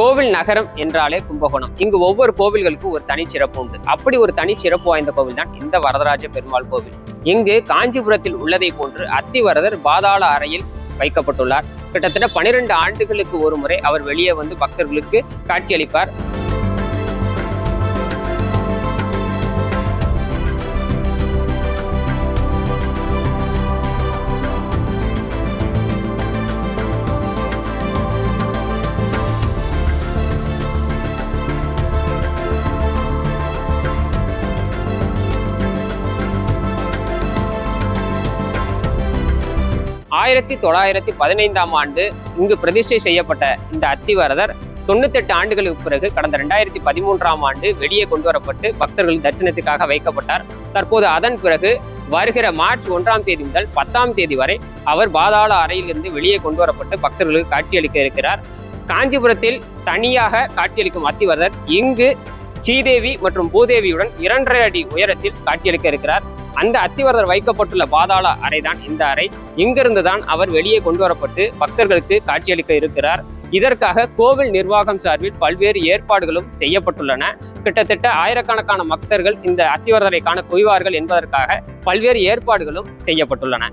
கோவில் நகரம் என்றாலே கும்பகோணம். இங்கு ஒவ்வொரு கோவில்களுக்கும் ஒரு தனி சிறப்பு உண்டு. அப்படி ஒரு தனி சிறப்பு வாய்ந்த கோவில் தான் இந்த வரதராஜ பெருமாள் கோவில். இங்கு காஞ்சிபுரத்தில் உள்ளதை போன்று அத்திவரதர் பாதாள அறையில் வைக்கப்பட்டுள்ளார். கிட்டத்தட்ட 12 ஆண்டுகளுக்கு ஒரு முறை அவர் வெளியே வந்து பக்தர்களுக்கு காட்சியளிப்பார். ஆயிரத்தி 915ஆம் ஆண்டு இங்கு பிரதிஷ்டை செய்யப்பட்ட இந்த அத்திவரதர் 98 ஆண்டுகளுக்கு பிறகு கடந்த 2013ஆம் ஆண்டு வெளியே கொண்டு வரப்பட்டு பக்தர்கள் தரிசனத்துக்காக வைக்கப்பட்டார். தற்போது அதன் பிறகு வருகிற மார்ச் 1ஆம் தேதி முதல் 10ஆம் தேதி வரை அவர் பாதாள அறையிலிருந்து வெளியே கொண்டு வரப்பட்டு பக்தர்களுக்கு காட்சியளிக்க இருக்கிறார். காஞ்சிபுரத்தில் தனியாக காட்சியளிக்கும் அத்திவரதர் இங்கு ஸ்ரீதேவி மற்றும் பூதேவியுடன் 2.5 அடி உயரத்தில் காட்சியளிக்க இருக்கிறார். அந்த அத்திவரதர் வைக்கப்பட்டுள்ள பாதாள அறைதான் இந்த அறை. இங்கிருந்துதான் அவர் வெளியே கொண்டு வரப்பட்டு பக்தர்களுக்கு காட்சியளிக்க இருக்கிறார். இதற்காக கோவில் நிர்வாகம் சார்பில் பல்வேறு ஏற்பாடுகளும் செய்யப்பட்டுள்ளன. கிட்டத்தட்ட ஆயிரக்கணக்கான பக்தர்கள் இந்த அத்திவரதரை காண குவிவார்கள் என்பதற்காக பல்வேறு ஏற்பாடுகளும் செய்யப்பட்டுள்ளன.